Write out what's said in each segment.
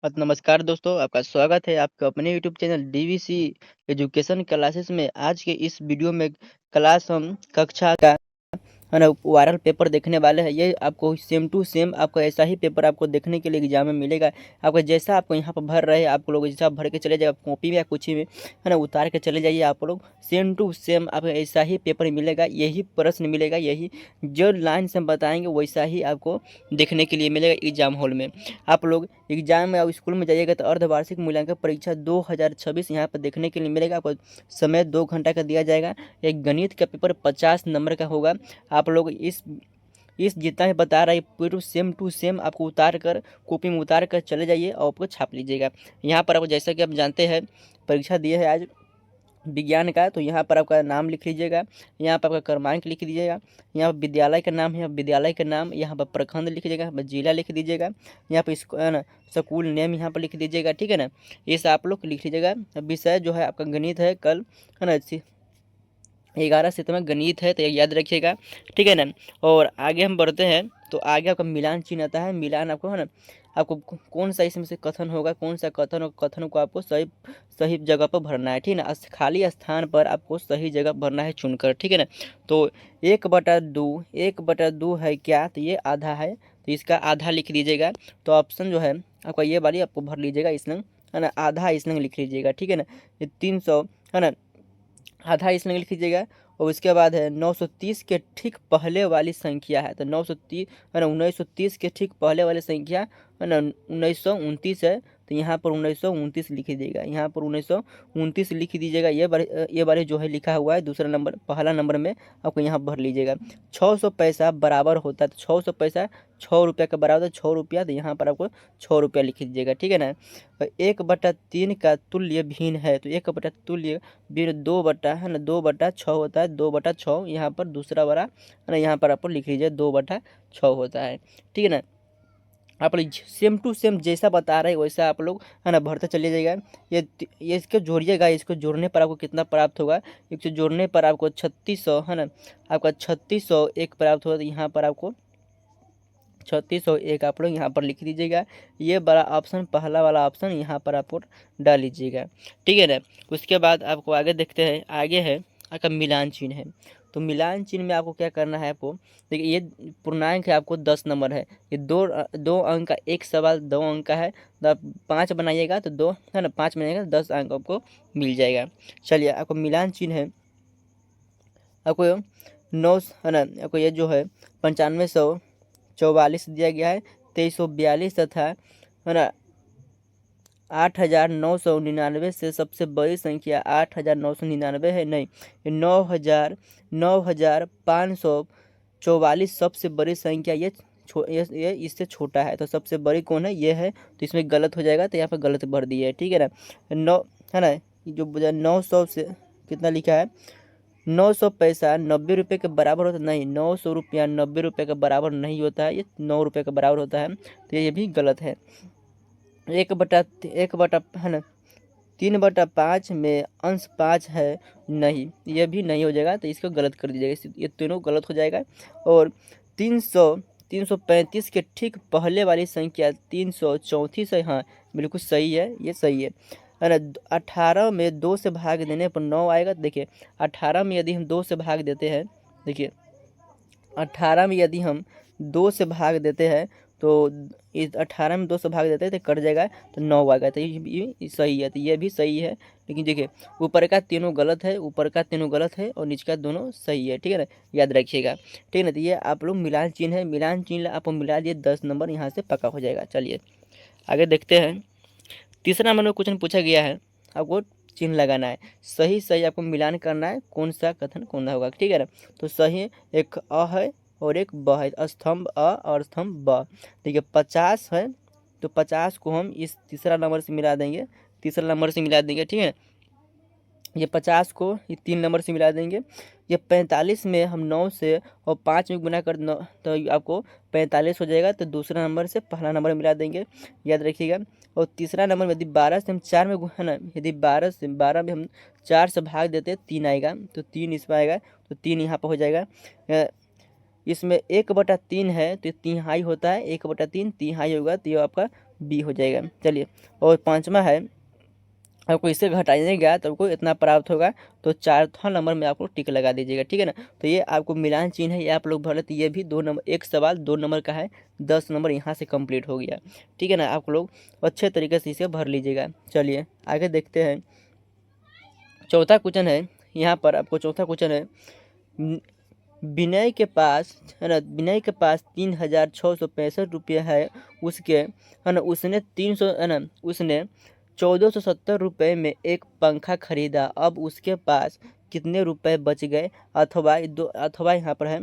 नमस्कार दोस्तों, आपका स्वागत है आपके अपने YouTube channel DVC education classes में। आज के इस वीडियो में क्लास हम कक्षा का है ना वायरल पेपर देखने वाले हैं। ये आपको सेम टू सेम आपको ऐसा ही पेपर आपको देखने के लिए एग्जाम में मिलेगा। आपको जैसा आपको यहाँ पर भर रहे हैं, आप लोग जैसा भर के चले जाएगा कॉपी में या कुछ में है ना, उतार के चले जाइए। आप लोग सेम टू सेम आपको ऐसा ही पेपर मिलेगा, यही प्रश्न मिलेगा, यही जो लाइन से हम बताएंगे वैसा ही आपको देखने के लिए मिलेगा एग्जाम हॉल में। आप लोग एग्जाम में, आप स्कूल में जाइएगा तो अर्धवार्षिक मूल्यांकन परीक्षा 2026 यहाँ पर देखने के लिए मिलेगा। आपको समय 2 घंटा का दिया जाएगा। एक गणित का पेपर 50 नंबर का होगा। आप लोग इस जितना भी बता रहा है पूरा सेम टू सेम आपको उतार कर कॉपी में उतार कर चले जाइए और आपको छाप लीजिएगा। यहाँ पर आपको जैसा कि आप जानते हैं परीक्षा दिए है आज विज्ञान का, तो यहाँ पर आपका नाम लिख लीजिएगा, यहाँ पर आपका क्रमांक लिख दीजिएगा, यहाँ पर विद्यालय का नाम है, विद्यालय का नाम, यहाँ पर प्रखंड लिख दीजिएगा, यहाँ पर जिला लिख दीजिएगा, यहाँ पर है ना स्कूल नेम यहाँ पर लिख दीजिएगा। ठीक है ना, ये सब आप लोग लिख लीजिएगा। विषय जो है आपका गणित है कल, है ना 11 सितंबर गणित है, तो याद रखिएगा। ठीक है ना, और आगे हम बढ़ते हैं तो आगे आपका मिलान चिन्ह आता है। मिलान आपको है ना, आपको कौन सा इसमें से कथन होगा, कौन सा कथन और कथन को आपको सही सही जगह पर भरना है। ठीक है ना, खाली स्थान पर आपको सही जगह भरना है चुनकर। ठीक है ना, तो 1/2 है क्या, तो ये आधा है, तो इसका आधा लिख दीजिएगा। तो ऑप्शन जो है आपका ये वाली आपको भर लीजिएगा, इसमें है ना आधा इसमें लिख लीजिएगा। ठीक है ना, ये 300 है ना, आधा इसमें लिख लीजिएगा। और उसके बाद है 930 के ठीक पहले वाली संख्या है, तो 930 है ना, 1930 के ठीक पहले वाली संख्या है ना 1929 है, तो यहाँ पर 1929 लिख दीजिएगा, यहाँ पर 1929 लिख दीजिएगा। ये बारे जो है लिखा हुआ है दूसरा नंबर, पहला नंबर में आपको यहाँ भर लीजिएगा। 600 पैसा बराबर होता है, तो 600 पैसा 6 रुपया का बराबर, 6 रुपया, तो यहाँ पर आपको 6 रुपया लिख दीजिएगा। ठीक है ना, 1/3 का तुल्य भिन्न है, तो 1 तुल्य भिन्न 2 है ना 2/6 होता है, 2/6 यहाँ पर दूसरा बड़ा है ना, यहाँ पर आपको लिख लीजिए 2/6 होता है। ठीक है ना, आप लोग सेम टू सेम जैसा बता रहे हैं वैसा आप लोग है ना भरते चले जाइएगा। ये इसको जोड़िएगा, इसको जोड़ने पर आपको कितना प्राप्त होगा, इसको जोड़ने पर आपको 3600 है ना, आपका 3601 प्राप्त होगा। तो यहाँ पर आपको 3601 आप लोग यहाँ पर लिख दीजिएगा। ये बड़ा ऑप्शन, पहला वाला ऑप्शन यहाँ पर आपको डाल लीजिएगा। ठीक है ना, उसके बाद आपको आगे देखते हैं, आगे है आपका मिलान चिन्ह है। तो मिलान चिन्ह में आपको क्या करना है, आपको देखिए ये पूर्णांक है, आपको 10 नंबर है, ये दो अंक का एक सवाल 2 अंक का है, तो आप 5 बनाइएगा तो 2 है ना, 5 बनाइएगा तो 10 अंक आपको मिल जाएगा। चलिए, आपको मिलान चिन्ह है, आपको 9 है ना, आपको ये जो है 9544 दिया गया है, 2342 तथा है ना 8999 से सबसे बड़ी संख्या 8999 है, नहीं, 9544 सबसे बड़ी संख्या, ये इससे छोटा है, तो सबसे बड़ी कौन है, ये है, तो इसमें गलत हो जाएगा, तो यहाँ पर गलत भर दिया है। ठीक है ना, 9 है ना, जो 900 से कितना लिखा है, 900 पैसा 90 रुपये के बराबर होता है, नहीं, 900 रुपया 90 रुपये के बराबर नहीं होता है, ये 9 रुपये के बराबर होता है, तो ये भी गलत है। 1/1 है ना 3/5 में अंश 5 है, नहीं, ये भी नहीं हो जाएगा, तो इसको गलत कर दीजिएगा, ये तीनों गलत हो जाएगा। और 335 के ठीक पहले वाली संख्या 334 है, हाँ बिल्कुल सही है, ये सही है ना। 18 में 2 से भाग देने पर 9 आएगा। देखिए 18 में यदि हम 2 से भाग देते हैं, देखिए 18 में यदि हम 2 से भाग देते हैं, तो इस 18 में 2 से भाग देते हैं तो कट जाएगा, तो 9 आएगा, तो ये सही है, तो ये भी सही है। लेकिन देखिए ऊपर का तीनों गलत है, ऊपर का तीनों गलत है और नीचे का दोनों सही है। ठीक है ना, याद रखिएगा। ठीक है ना, तो ये आप लोग मिलान चिन्ह है, मिलान चिन्ह आप मिला दिए, 10 नंबर यहाँ से पक्का हो जाएगा। चलिए आगे देखते हैं। तीसरा नंबर में क्वेश्चन पूछा गया है, आपको चिन्ह लगाना है, सही सही आपको मिलान करना है, कौन सा कथन कौन सा होगा। ठीक है ना, तो सही एक अ है और एक ब है, स्तंभ अ और स्तंभ ब। देखिए 50 है, तो 50 को हम इस तीसरा नंबर से मिला देंगे, तीसरा नंबर से मिला देंगे। ठीक है, ये 50 को ये 3 नंबर से मिला देंगे। ये 45 में हम 9 से और 5 में गुना कर 9, तो आपको 45 हो जाएगा, तो दूसरा नंबर से पहला नंबर मिला देंगे, याद रखिएगा। और तीसरा नंबर में यदि 12 से हम 4 में है ना, यदि 12 में हम 4 से भाग देते हैं 3 आएगा, तो 3 इसमें आएगा, तो 3 यहाँ पर हो जाएगा। इसमें 1/3 है, तो तिहाई होता है, 1/3 तिहाई होगा, तो ये आपका बी हो जाएगा। चलिए, और पाँचवा है, आपको इससे घटाइएगा तो आपको इतना प्राप्त होगा, तो चौथा नंबर में आपको टिक लगा दीजिएगा, ठीक है ना। तो ये आपको मिलान चिन्ह है, ये आप लोग भर लेते, ये भी 2 नंबर, एक सवाल 2 नंबर का है, 10 नंबर यहाँ से कंप्लीट हो गया, ठीक है ना। आप लोग अच्छे तरीके से इसे भर लीजिएगा। चलिए आगे देखते हैं। चौथा क्वेश्चन है, यहाँ पर आपको चौथा क्वेश्चन है, विनय के पास है ना, विनय के पास 3,665 रुपये है, उसके है ना, उसने 300 है ना, उसने 1,470 रुपये में एक पंखा खरीदा, अब उसके पास कितने रुपए बच गए। अथवा यहाँ पर है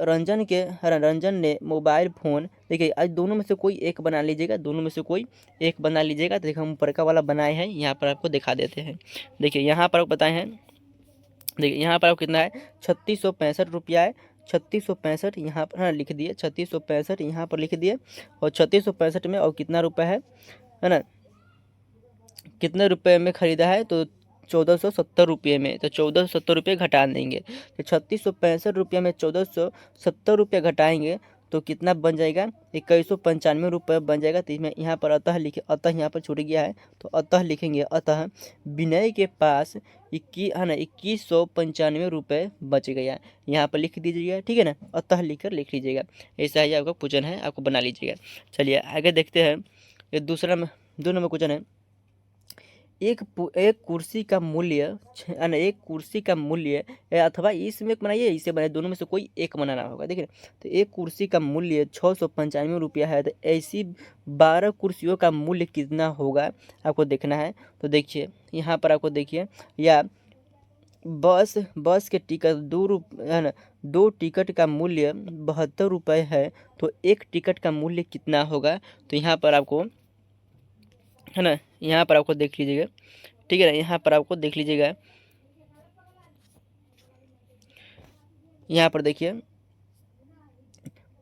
रंजन के है ना, रंजन ने मोबाइल फ़ोन, देखिए आज दोनों में से कोई एक बना लीजिएगा, दोनों में से कोई एक बना लीजिएगा। तो देखिए हम ऊपर का वाला बनाए हैं, यहाँ पर आपको दिखा देते हैं। देखिए यहाँ पर आपको बताए हैं, देखिए यहाँ पर आपको कितना है, 3,665 रुपया है। 3,665 यहाँ पर हाँ लिख दिए, 3,665 यहाँ पर लिख दिए, और 3,665 में और कितना रुपये है ना, कितने रुपए में ख़रीदा है, तो 1,470 रुपये में, तो 1,470 रुपये घटा देंगे। तो 3,665 रुपये में 1,470 रुपये घटाएंगे तो कितना बन जाएगा, 2,195 रुपये बन जाएगा। तो इसमें यहाँ पर अतः लिखे, अतः यहाँ पर छूट गया है, तो अतः लिखेंगे, अतः विनय के पास 2,195 रुपये बच गया, यहाँ पर लिख दीजिएगा, ठीक है ना। अतः लिख लीजिएगा, ऐसा ही आपका क्वेश्चन है, आपको बना लीजिएगा। चलिए आगे देखते हैं। ये दूसरा 2 नंबर क्वेश्चन है, एक कुर्सी का मूल्य एक कुर्सी का मूल्य अथवा इसमें बनाइए, इसे बनाइए, दोनों में से कोई एक बनाना होगा। देखिए, तो एक कुर्सी का मूल्य 695 रुपया है, तो ऐसी 12 कुर्सियों का मूल्य कितना होगा आपको देखना है। तो देखिए यहाँ पर आपको देखिए, या बस के टिकट 2 है ना, 2 टिकट का मूल्य 72 रुपये है, तो एक टिकट का मूल्य कितना होगा। तो यहाँ पर आपको है ना, यहाँ पर आपको देख लीजिएगा, ठीक है ना, यहाँ पर आपको देख लीजिएगा, यहाँ पर देखिए,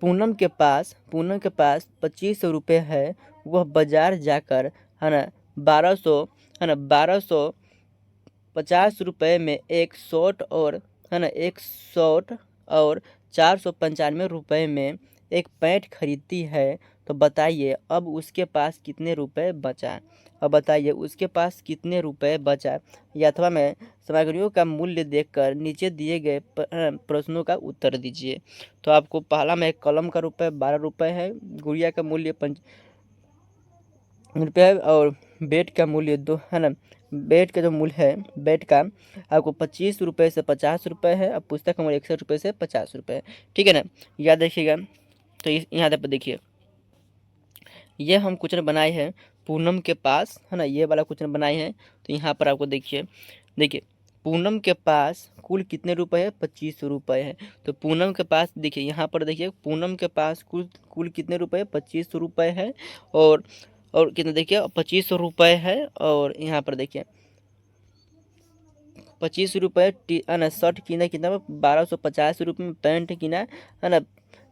पूनम के पास 2500 रुपये है, वह बाजार जाकर है ना 1250 रुपये में एक शर्ट और है ना, एक शर्ट और 495 रुपये में एक पैंट खरीदती है, तो बताइए अब उसके पास कितने रुपए बचा। अब बताइए उसके पास कितने रुपए बचा, या अथवा में सामग्रियों का मूल्य देखकर नीचे दिए गए प्रश्नों का उत्तर दीजिए। तो आपको पहला में कलम का रुपये 12 रुपये है, गुड़िया का मूल्य 5 रुपये है, और बेड का मूल्य 2 है ना, बेड का जो मूल्य है बेड का आपको 25 रुपये से 50 रुपये है, और पुस्तक का मूल्य 61 रुपये से 50 रुपये है, ठीक है ना। याद रखिएगा। तो यहाँ पर देखिए, ये हम क्वेश्चन बनाए हैं पूनम के पास है ना, ये वाला क्वेश्चन बनाए हैं। तो यहाँ पर आपको देखिए पूनम के पास कुल कितने रुपए है, 25 रुपये है। तो पूनम के पास देखिए, यहाँ पर देखिए पूनम के पास कुल कितने रुपए, 25 रुपये है, और कितने देखिए 25 रुपये है, और यहाँ पर देखिए 25 रुपये है ना, शर्ट किना कितना 1250 रुपये में, पैंट किना है ना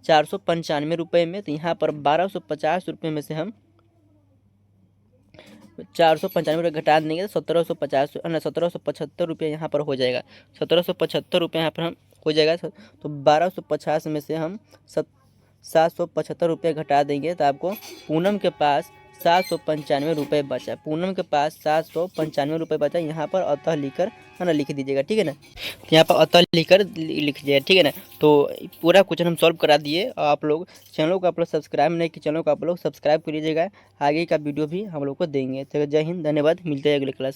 495 रुपये में। तो यहाँ पर 1250 रुपये में से हम 495 रुपये घटा देंगे, तो 1750 है ना, 1775 रुपये यहाँ पर हो जाएगा, 1775 रुपये यहाँ पर हम हो जाएगा। तो 1250 में से हम 775 रुपये घटा देंगे, तो आपको पूनम के पास 795 रुपये बचा। पूनम के पास 795 रुपये बचा, यहाँ पर अतः लिखकर है ना लिख दीजिएगा, ठीक है ना। यहाँ पर अतः लिख दीजिएगा, ठीक है ना। तो पूरा क्वेश्चन हम सॉल्व करा दिए। आप लोग चैनल को आप लोग सब्सक्राइब नहीं कि चैनल को आप लोग सब्सक्राइब कर लीजिएगा, आगे का वीडियो भी हम लोग को देंगे। तो जय हिंद, धन्यवाद, मिलते हैं अगले क्लास।